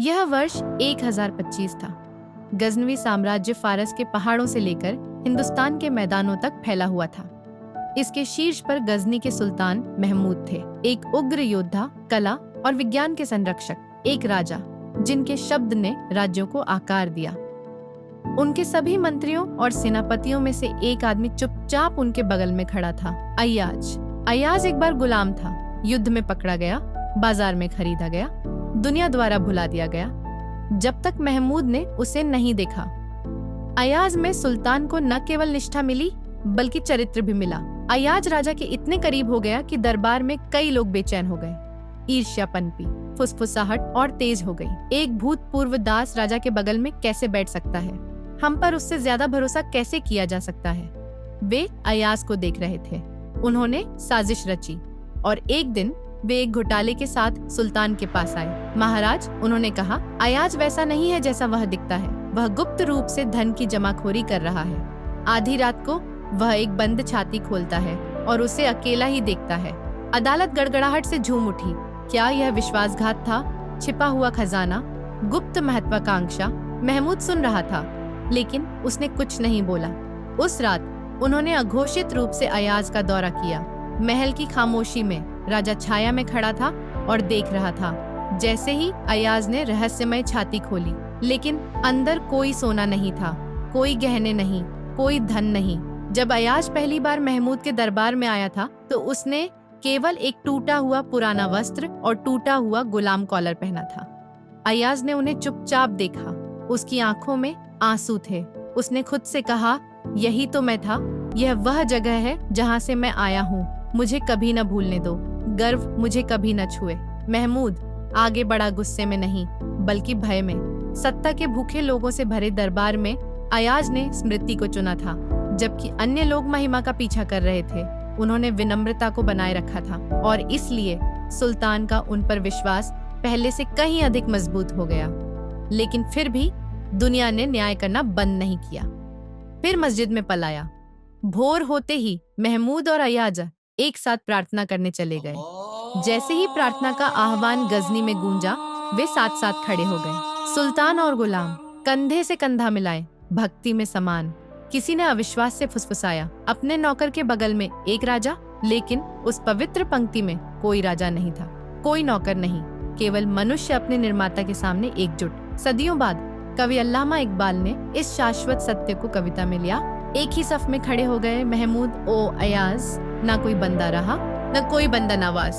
यह वर्ष 1025 था। गजनवी साम्राज्य फारस के पहाड़ों से लेकर हिंदुस्तान के मैदानों तक फैला हुआ था। इसके शीर्ष पर गजनी के सुल्तान महमूद थे, एक उग्र योद्धा, कला और विज्ञान के संरक्षक, एक राजा जिनके शब्द ने राज्यों को आकार दिया। उनके सभी मंत्रियों और सेनापतियों में से एक आदमी चुपचाप उनके बगल में खड़ा था, अय्याज एक बार गुलाम था, युद्ध में पकड़ा गया, बाजार में खरीदा गया, दुनिया द्वारा भुला दिया गया, जब तक महमूद ने उसे नहीं देखा। अय्याज में सुल्तान को न केवल निष्ठा मिली बल्कि चरित्र भी मिला। अय्याज राजा के इतने करीब हो गया कि दरबार में कई लोग बेचैन हो गए। ईर्ष्या पनपी, फुसफुसाहट और तेज हो गई। एक भूतपूर्व दास राजा के बगल में कैसे बैठ सकता है? हम पर उससे ज्यादा भरोसा कैसे किया जा सकता है? वे अय्याज को देख रहे थे। उन्होंने साजिश रची और एक दिन वे एक घोटाले के साथ सुल्तान के पास आए। महाराज, उन्होंने कहा, अय्याज वैसा नहीं है जैसा वह दिखता है। वह गुप्त रूप से धन की जमाखोरी कर रहा है। आधी रात को वह एक बंद छाती खोलता है और उसे अकेला ही देखता है। अदालत गड़गड़ाहट से झूम उठी। क्या यह विश्वासघात था? छिपा हुआ खजाना, गुप्त महत्वाकांक्षा? महमूद सुन रहा था, लेकिन उसने कुछ नहीं बोला। उस रात उन्होंने अघोषित रूप से अय्याज का दौरा किया। महल की खामोशी में राजा छाया में खड़ा था और देख रहा था। जैसे ही अय्याज ने रहस्यमय छाती खोली, लेकिन अंदर कोई सोना नहीं था, कोई गहने नहीं, कोई धन नहीं। जब अय्याज पहली बार महमूद के दरबार में आया था तो उसने केवल एक टूटा हुआ पुराना वस्त्र और टूटा हुआ गुलाम कॉलर पहना था। अय्याज ने उन्हें चुपचाप देखा। उसकी आंखों में आंसू थे। उसने खुद से कहा, यही तो मैं था। यह वह जगह है जहाँ से मैं आया हूँ। मुझे कभी न भूलने दो। गर्व मुझे कभी न छुए। महमूद आगे बढ़ा, गुस्से में नहीं बल्कि भय में। सत्ता के भूखे लोगों से भरे दरबार में अय्याज ने स्मृति को चुना था, जबकि अन्य लोग महिमा का पीछा कर रहे थे। उन्होंने विनम्रता को बनाए रखा था और इसलिए सुल्तान का उन पर विश्वास पहले से कहीं अधिक मजबूत हो गया। लेकिन फिर भी दुनिया ने न्याय करना बंद नहीं किया। फिर मस्जिद में पल आया। भोर होते ही महमूद और अय्याज एक साथ प्रार्थना करने चले गए। जैसे ही प्रार्थना का आह्वान गजनी में गूंजा, वे साथ साथ खड़े हो गए। सुल्तान और गुलाम कंधे से कंधा मिलाए, भक्ति में समान। किसी ने अविश्वास से फुसफुसाया, अपने नौकर के बगल में एक राजा, लेकिन उस पवित्र पंक्ति में कोई राजा नहीं था, कोई नौकर नहीं, केवल मनुष्य अपने निर्माता के सामने एकजुट। सदियों बाद कवि अल्लामा इकबाल ने इस शाश्वत सत्य को कविता में लिया। एक ही सफ में खड़े हो गए महमूद ओ अय्याज, ना कोई बंदा रहा, न कोई बंदा नवाज।